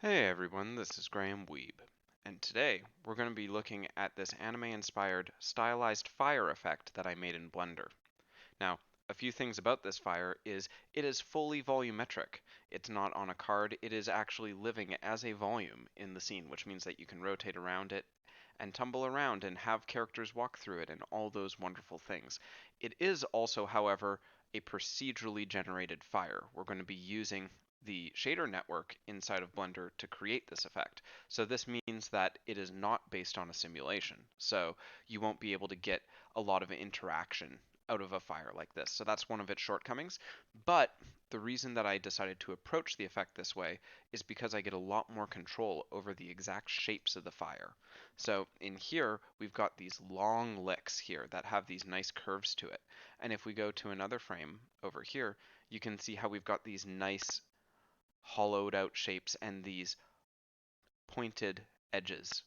Hey everyone, this is Graham Weeb, and today we're going to be looking at this anime-inspired stylized fire effect that I made in Blender. Now, a few things about this fire is it is fully volumetric. It's not on a card, it is actually living as a volume in the scene, which means that you can rotate around it and tumble around and have characters walk through it and all those wonderful things. It is also, however, a procedurally generated fire. We're going to be using the shader network inside of Blender to create this effect. So this means that it is not based on a simulation. So you won't be able to get a lot of interaction out of a fire like this. So that's one of its shortcomings. But the reason that I decided to approach the effect this way is because I get a lot more control over the exact shapes of the fire. So in here, we've got these long licks here that have these nice curves to it. And if we go to another frame over here, you can see how we've got these nice hollowed out shapes and these pointed edges.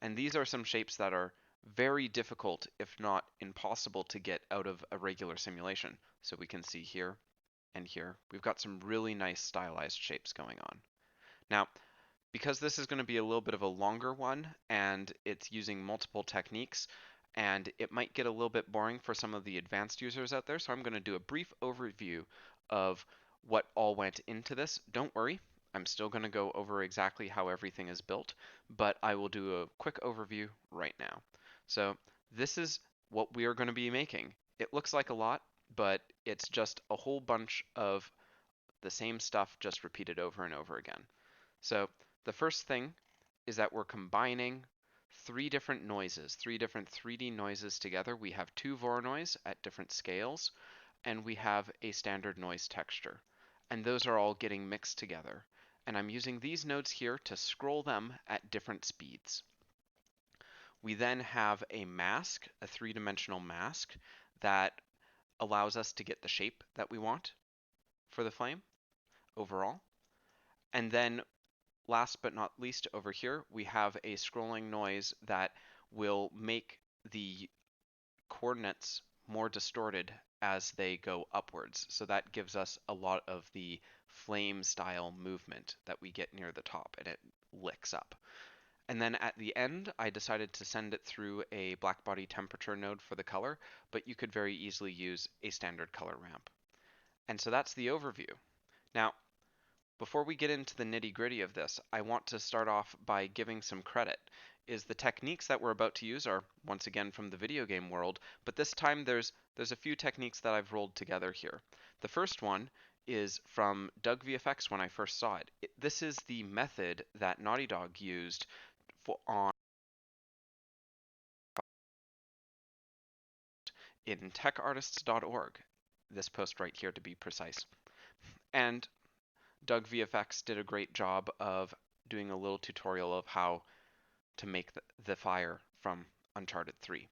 And these are some shapes that are very difficult, if not impossible, to get out of a regular simulation. So we can see here and here, we've got some really nice stylized shapes going on. Now, because this is going to be a little bit of a longer one and it's using multiple techniques, and it might get a little bit boring for some of the advanced users out there, so I'm going to do a brief overview of what all went into this. Don't worry, I'm still going to go over exactly how everything is built, but I will do a quick overview right now. So this is what we are going to be making. It looks like a lot, but it's just a whole bunch of the same stuff just repeated over and over again. So the first thing is that we're combining three different noises, three different 3D noises together. We have two Voronoi at different scales, and we have a standard noise texture. And those are all getting mixed together. And I'm using these nodes here to scroll them at different speeds. We then have a mask, a three-dimensional mask, that allows us to get the shape that we want for the flame overall. And then last but not least, over here, we have a scrolling noise that will make the coordinates more distorted as they go upwards. So that gives us a lot of the flame style movement that we get near the top, and it licks up. And then at the end, I decided to send it through a blackbody temperature node for the color, but you could very easily use a standard color ramp. And so that's the overview. Now, before we get into the nitty-gritty of this, I want to start off by giving some credit. Is the techniques that we're about to use are once again from the video game world, but this time there's a few techniques that I've rolled together here. The first one is from Doug VFX when I first saw it. This is the method that Naughty Dog used on in techartists.org. This post right here to be precise. And Doug VFX did a great job of doing a little tutorial of how to make the fire from Uncharted 3.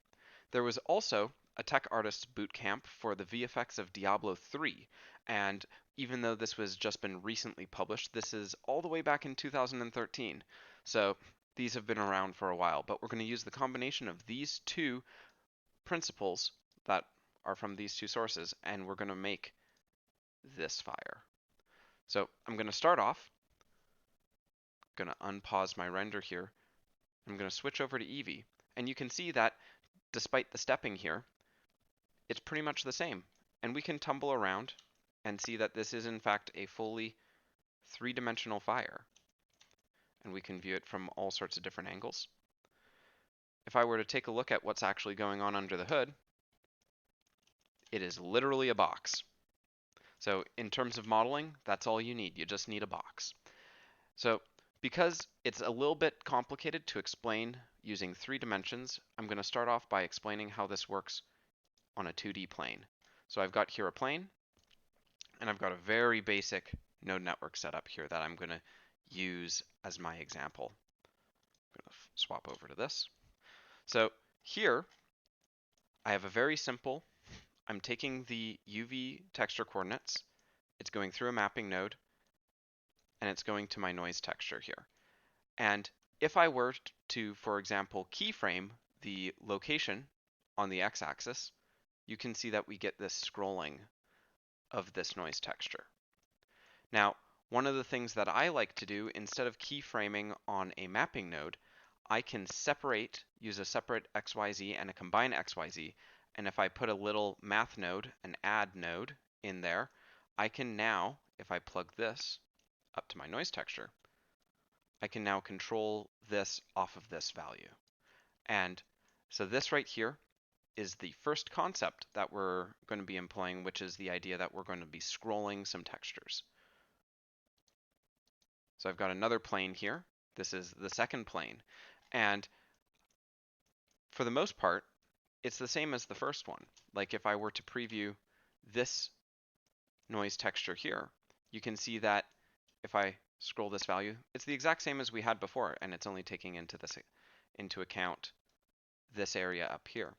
There was also a tech artist's boot camp for the VFX of Diablo 3, and even though this was just been recently published, this is all the way back in 2013. So these have been around for a while, but we're going to use the combination of these two principles that are from these two sources, and we're going to make this fire. So I'm going to start off, going to unpause my render here. I'm going to switch over to Eevee, and you can see that despite the stepping here, it's pretty much the same. And we can tumble around and see that this is in fact a fully three-dimensional fire. And we can view it from all sorts of different angles. If I were to take a look at what's actually going on under the hood, it is literally a box. So in terms of modeling, that's all you need. You just need a box. So because it's a little bit complicated to explain using 3 dimensions, I'm going to start off by explaining how this works on a 2D plane. So I've got here a plane, and I've got a very basic node network setup here that I'm going to use as my example. I'm going to swap over to this. So here, I have a very simple, I'm taking the UV texture coordinates, it's going through a mapping node, and it's going to my noise texture here. And if I were to, for example, keyframe the location on the x-axis, you can see that we get this scrolling of this noise texture. Now, one of the things that I like to do, instead of keyframing on a mapping node, I can use a separate XYZ and a combine XYZ. And if I put a little math node, an add node in there, I can now, if I plug this up to my noise texture, I can now control this off of this value. And so this right here is the first concept that we're going to be employing, which is the idea that we're going to be scrolling some textures. So I've got another plane here. This is the second plane. And for the most part, it's the same as the first one. Like if I were to preview this noise texture here, you can see that if I scroll this value, it's the exact same as we had before, and it's only taking into account this area up here.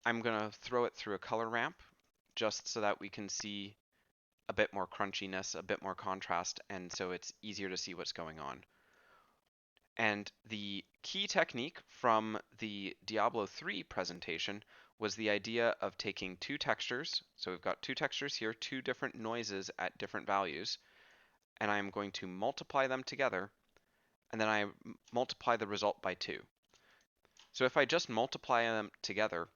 I'm going to throw it through a color ramp just so that we can see a bit more crunchiness, a bit more contrast, and so it's easier to see what's going on. And the key technique from the Diablo 3 presentation was the idea of taking two textures. So we've got two textures here, two different noises at different values, and I'm going to multiply them together, and then I multiply the result by 2. So if I just multiply them together,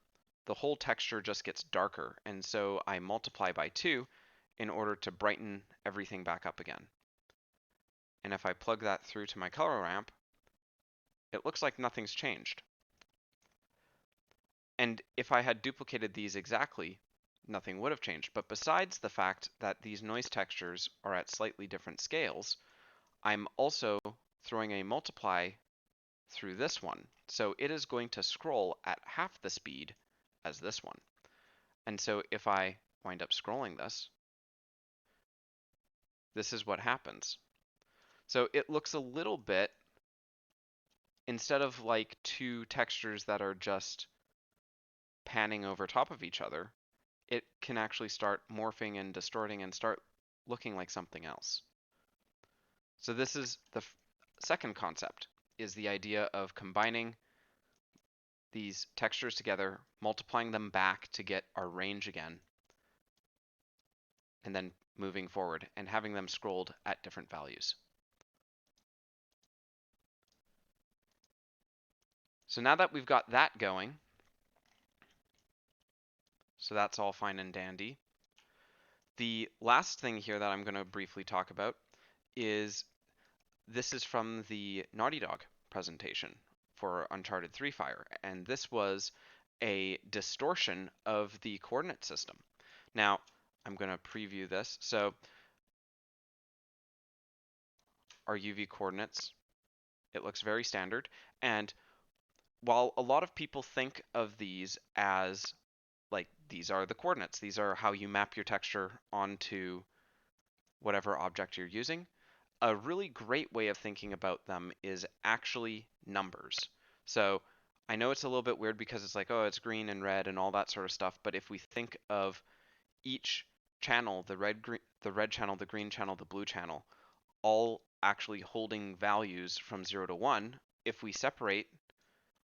the whole texture just gets darker, and so I multiply by 2 in order to brighten everything back up again. And if I plug that through to my color ramp, it looks like nothing's changed. And if I had duplicated these exactly, nothing would have changed. But besides the fact that these noise textures are at slightly different scales, I'm also throwing a multiply through this one. So it is going to scroll at half the speed as this one. And so if I wind up scrolling this, this is what happens. So it looks a little bit, instead of like two textures that are just panning over top of each other, it can actually start morphing and distorting and start looking like something else. So this is the second concept, is the idea of combining these textures together, multiplying them back to get our range again, and then moving forward and having them scrolled at different values. So now that we've got that going, so that's all fine and dandy. The last thing here that I'm going to briefly talk about is this is from the Naughty Dog presentation for Uncharted 3 Fire, and this was a distortion of the coordinate system. Now, I'm going to preview this. So our UV coordinates, it looks very standard, and while a lot of people think of these as like these are the coordinates, these are how you map your texture onto whatever object you're using, a really great way of thinking about them is actually numbers. So I know it's a little bit weird because it's like, oh, it's green and red and all that sort of stuff, but if we think of each channel, the red channel, the green channel, the blue channel, all actually holding values from 0 to 1, if we separate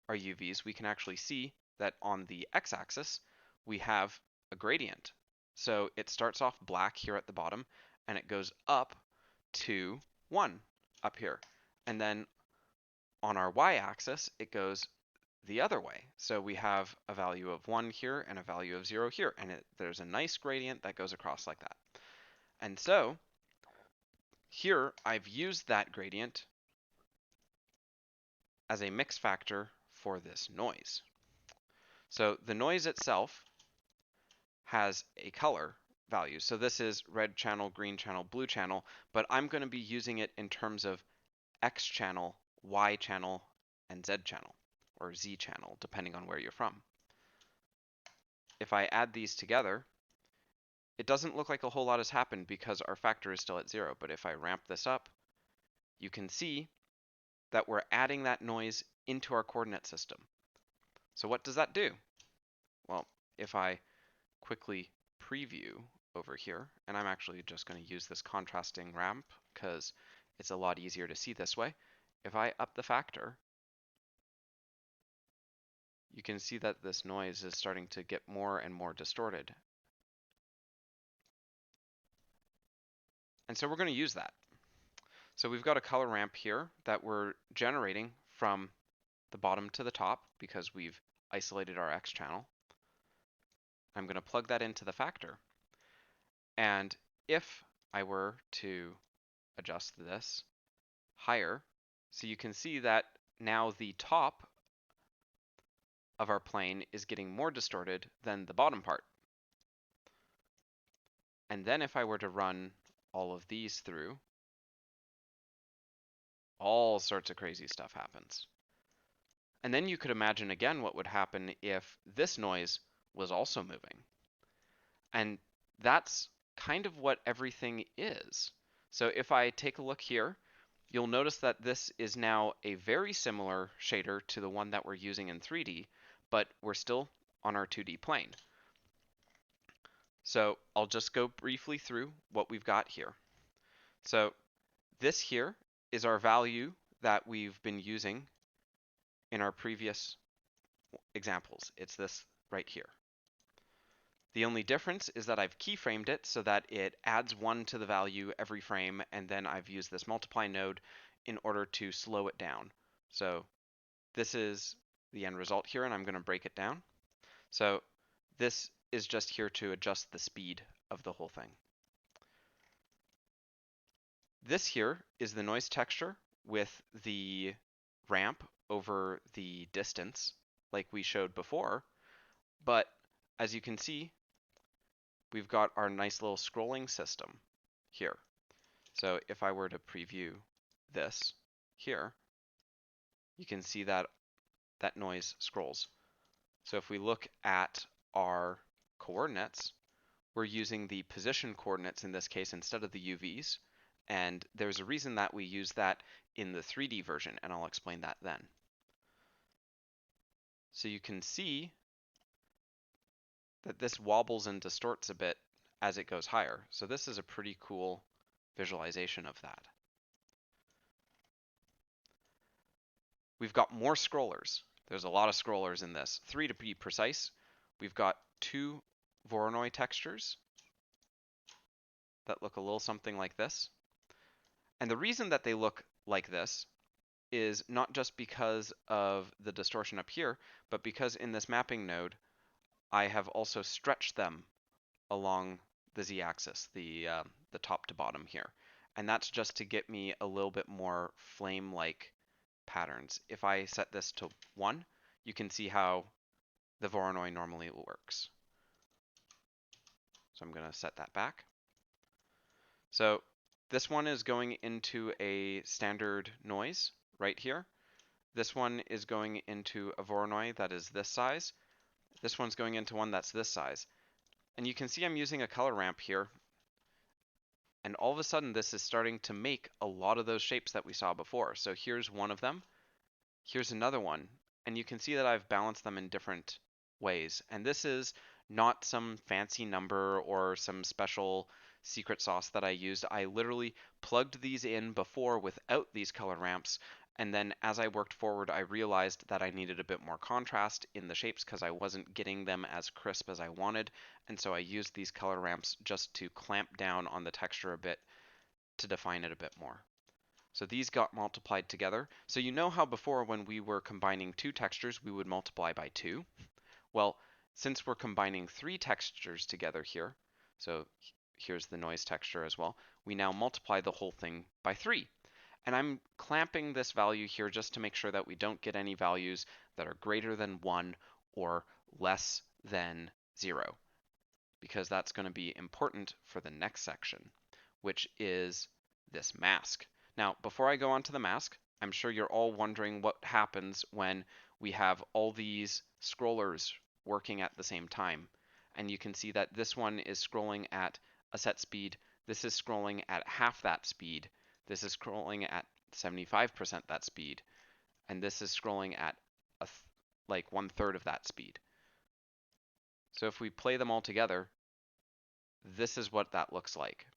our UVs, we can actually see that on the x-axis, we have a gradient. So it starts off black here at the bottom, and it goes up to 1 up here. And then on our y-axis, it goes the other way. So we have a value of 1 here and a value of 0 here, and there's a nice gradient that goes across like that. And so here I've used that gradient as a mix factor for this noise. So the noise itself has a color value. So this is red channel, green channel, blue channel, but I'm going to be using it in terms of X channel, Y channel, and Z channel, or Z channel, depending on where you're from. If I add these together, it doesn't look like a whole lot has happened because our factor is still at 0, but if I ramp this up, you can see that we're adding that noise into our coordinate system. So what does that do? Well, if I quickly preview over here, and I'm actually just going to use this contrasting ramp because it's a lot easier to see this way. If I up the factor, you can see that this noise is starting to get more and more distorted. And so we're going to use that. So we've got a color ramp here that we're generating from the bottom to the top because we've isolated our X channel. I'm going to plug that into the factor. And if I were to adjust this higher, so you can see that now the top of our plane is getting more distorted than the bottom part. And then if I were to run all of these through, all sorts of crazy stuff happens. And then you could imagine again what would happen if this noise was also moving. And that's kind of what everything is. So if I take a look here, you'll notice that this is now a very similar shader to the one that we're using in 3D, but we're still on our 2D plane. So I'll just go briefly through what we've got here. So this here is our value that we've been using in our previous examples. It's this right here. The only difference is that I've keyframed it so that it adds 1 to the value every frame, and then I've used this multiply node in order to slow it down. So this is the end result here, and I'm going to break it down. So this is just here to adjust the speed of the whole thing. This here is the noise texture with the ramp over the distance like we showed before, but as you can see, we've got our nice little scrolling system here. So if I were to preview this here, you can see that that noise scrolls. So if we look at our coordinates, we're using the position coordinates in this case instead of the UVs. And there's a reason that we use that in the 3D version, and I'll explain that then. So you can see that this wobbles and distorts a bit as it goes higher. So this is a pretty cool visualization of that. We've got more scrollers. There's a lot of scrollers in this. 3 to be precise. We've got 2 Voronoi textures that look a little something like this. And the reason that they look like this is not just because of the distortion up here, but because in this mapping node, I have also stretched them along the z-axis, the top to bottom here. And that's just to get me a little bit more flame-like patterns. If I set this to 1, you can see how the Voronoi normally works. So I'm going to set that back. So this one is going into a standard noise right here. This one is going into a Voronoi that is this size. This one's going into one that's this size. And you can see I'm using a color ramp here. And all of a sudden, this is starting to make a lot of those shapes that we saw before. So here's one of them. Here's another one. And you can see that I've balanced them in different ways. And this is not some fancy number or some special secret sauce that I used. I literally plugged these in before without these color ramps. And then as I worked forward, I realized that I needed a bit more contrast in the shapes because I wasn't getting them as crisp as I wanted. And so I used these color ramps just to clamp down on the texture a bit to define it a bit more. So these got multiplied together. So you know how before when we were combining 2 textures, we would multiply by 2? Well, since we're combining 3 textures together here, so here's the noise texture as well, we now multiply the whole thing by 3. And I'm clamping this value here just to make sure that we don't get any values that are greater than 1 or less than 0, because that's going to be important for the next section, which is this mask. Now, before I go on to the mask, I'm sure you're all wondering what happens when we have all these scrollers working at the same time. And you can see that this one is scrolling at a set speed. This is scrolling at half that speed. This is scrolling at 75% that speed. And this is scrolling at like 1/3 of that speed. So if we play them all together, this is what that looks like.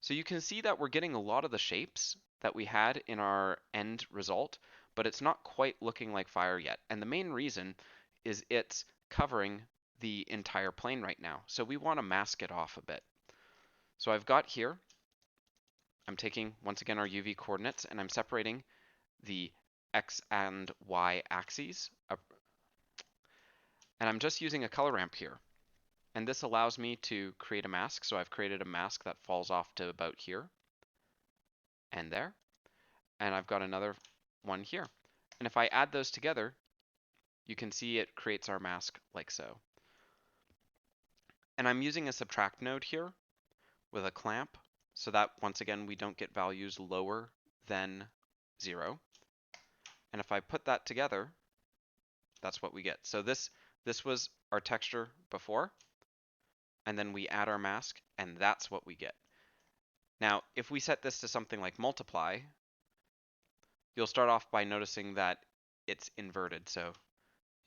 So you can see that we're getting a lot of the shapes that we had in our end result, but it's not quite looking like fire yet. And the main reason is it's covering the entire plane right now. So we want to mask it off a bit. So I've got here, I'm taking, once again, our UV coordinates, and I'm separating the X and Y axes, and I'm just using a color ramp here. And this allows me to create a mask. So I've created a mask that falls off to about here and there. And I've got another one here. And if I add those together, you can see it creates our mask like so. And I'm using a subtract node here with a clamp so that, once again, we don't get values lower than 0. And if I put that together, that's what we get. So this was our texture before, and then we add our mask, and that's what we get. Now, if we set this to something like multiply, you'll start off by noticing that it's inverted. So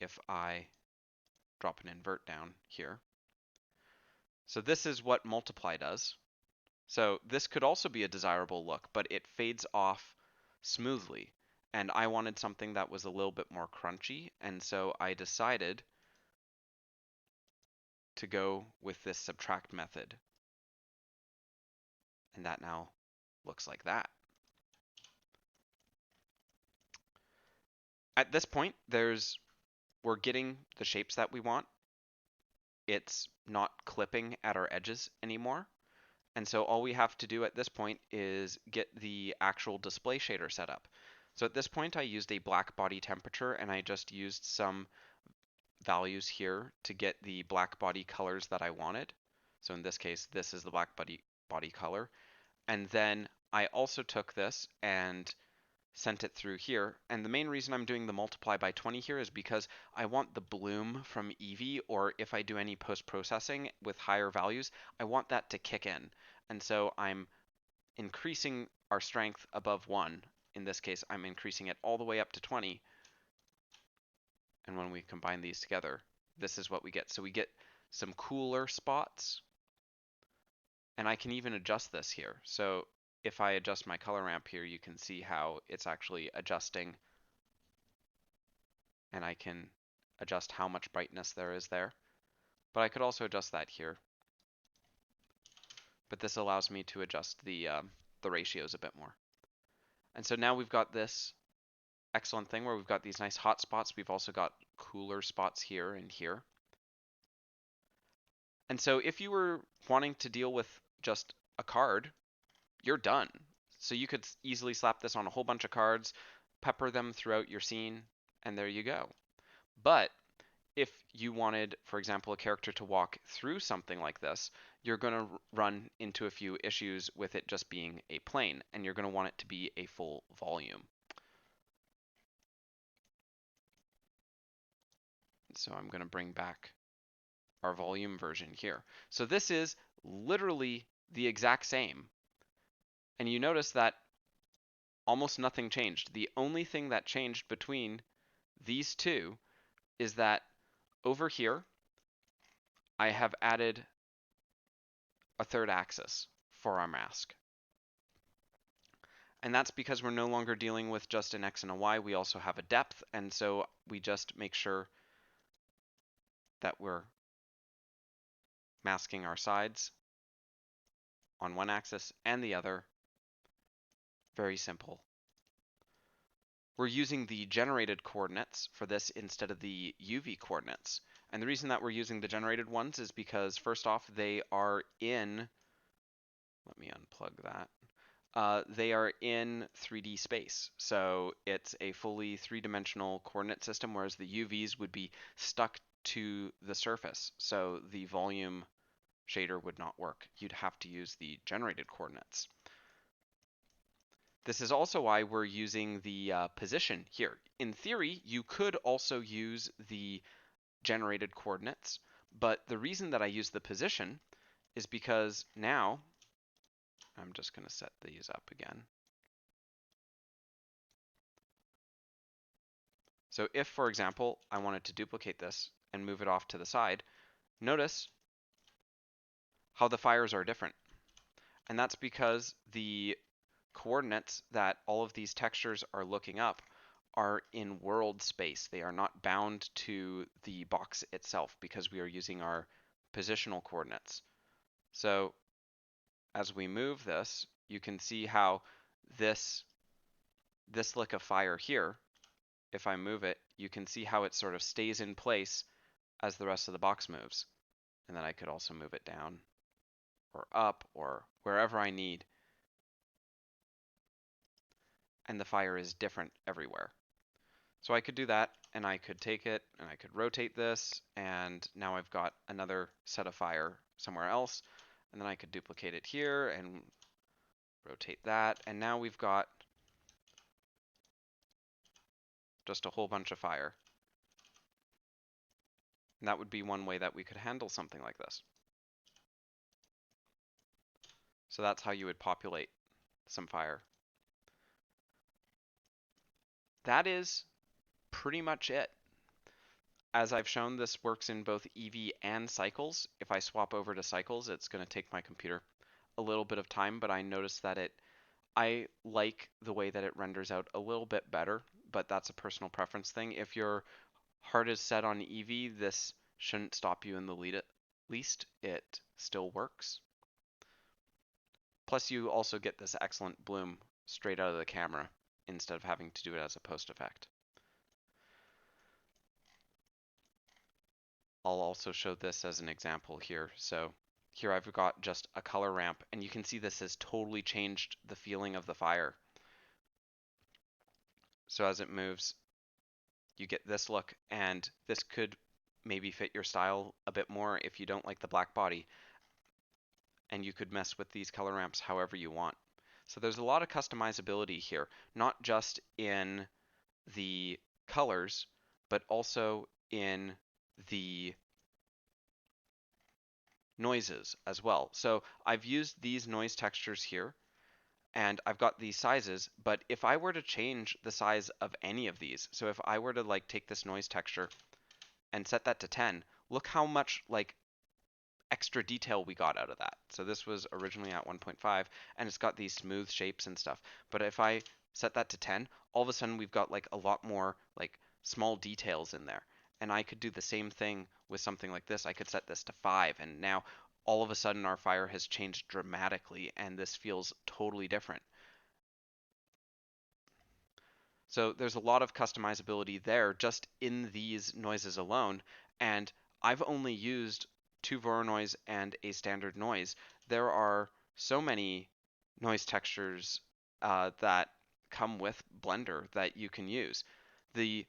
if I drop an invert down here, so this is what multiply does. So this could also be a desirable look, but it fades off smoothly. And I wanted something that was a little bit more crunchy, and so I decided to go with this subtract method. And that now looks like that. At this point, we're getting the shapes that we want. It's not clipping at our edges anymore. And so all we have to do at this point is get the actual display shader set up. So at this point, I used a black body temperature, and I just used some values here to get the black body colors that I wanted. So in this case, this is the black body color. And then I also took this and sent it through here. And the main reason I'm doing the multiply by 20 here is because I want the bloom from Eevee, or if I do any post-processing with higher values, I want that to kick in. And so I'm increasing our strength above 1. In this case, I'm increasing it all the way up to 20. And when we combine these together, this is what we get. So we get some cooler spots. And I can even adjust this here. So if I adjust my color ramp here, you can see how it's actually adjusting. And I can adjust how much brightness there is there. But I could also adjust that here. But this allows me to adjust the ratios a bit more. And so now we've got this excellent thing where we've got these nice hot spots. We've also got cooler spots here and here. And so if you were wanting to deal with just a card, you're done. So you could easily slap this on a whole bunch of cards, pepper them throughout your scene, and there you go. But if you wanted, for example, a character to walk through something like this, you're going to run into a few issues with it just being a plane, and you're going to want it to be a full volume. So I'm going to bring back our volume version here. So this is literally the exact same. And you notice that almost nothing changed. The only thing that changed between these two is that over here, I have added a third axis for our mask. And that's because we're no longer dealing with just an X and a Y. We also have a depth. And so we just make sure that we're masking our sides on one axis and the other. Very simple. We're using the generated coordinates for this instead of the UV coordinates. And the reason that we're using the generated ones is because, first off, they are in, let me unplug that. They are in 3D space. So it's a fully three-dimensional coordinate system, whereas the UVs would be stuck to the surface. So the volume shader would not work. You'd have to use the generated coordinates. This is also why we're using the position here. In theory, you could also use the generated coordinates, but the reason that I use the position is because now, I'm just going to set these up again. So if, for example, I wanted to duplicate this and move it off to the side, notice how the fires are different. And that's because the coordinates that all of these textures are looking up are in world space. They are not bound to the box itself because we are using our positional coordinates. So as we move this, you can see how this lick of fire here, if I move it, you can see how it sort of stays in place as the rest of the box moves. And then I could also move it down or up or wherever I need. And the fire is different everywhere. So I could do that, and I could take it and I could rotate this, and now I've got another set of fire somewhere else. And then I could duplicate it here and rotate that, and now we've got just a whole bunch of fire. And that would be one way that we could handle something like this. So that's how you would populate some fire. That is pretty much it. As I've shown, this works in both EV and cycles. If I swap over to cycles, it's going to take my computer a little bit of time, but I noticed that I like the way that it renders out a little bit better, but that's a personal preference thing. If your heart is set on EV, this shouldn't stop you in the least. It still works. Plus, you also get this excellent bloom straight out of the camera instead of having to do it as a post effect. I'll also show this as an example here. So here I've got just a color ramp, and you can see this has totally changed the feeling of the fire. So as it moves, you get this look, and this could maybe fit your style a bit more if you don't like the black body. And you could mess with these color ramps however you want. So there's a lot of customizability here, not just in the colors, but also in the noises as well. So I've used these noise textures here, and I've got these sizes, but if I were to change the size of any of these, so if I were to like take this noise texture and set that to 10, look how much like extra detail we got out of that. So this was originally at 1.5, and it's got these smooth shapes and stuff. But if I set that to 10, all of a sudden we've got like a lot more like small details in there. And I could do the same thing with something like this. I could set this to 5, and now all of a sudden our fire has changed dramatically, and this feels totally different. So there's a lot of customizability there just in these noises alone. And I've only used 2 Voronoi and a standard noise. There are so many noise textures that come with Blender that you can use. The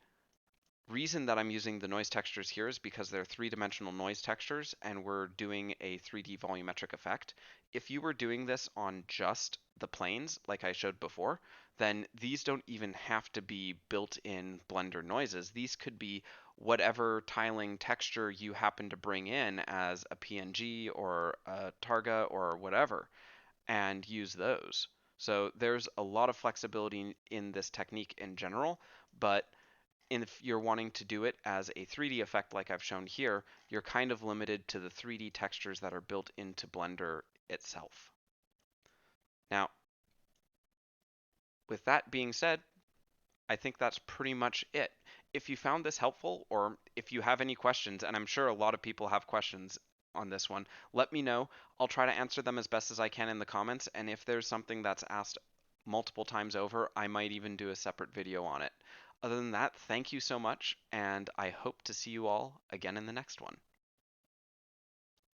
reason that I'm using the noise textures here is because they're 3-dimensional noise textures and we're doing a 3D volumetric effect. If you were doing this on just the planes, like I showed before, then these don't even have to be built-in Blender noises. These could be whatever tiling texture you happen to bring in as a PNG or a Targa or whatever, and use those. So there's a lot of flexibility in this technique in general, but if you're wanting to do it as a 3D effect like I've shown here, you're kind of limited to the 3D textures that are built into Blender itself. Now, with that being said, I think that's pretty much it. If you found this helpful, or if you have any questions, and I'm sure a lot of people have questions on this one, let me know. I'll try to answer them as best as I can in the comments, and if there's something that's asked multiple times over, I might even do a separate video on it. Other than that, thank you so much, and I hope to see you all again in the next one.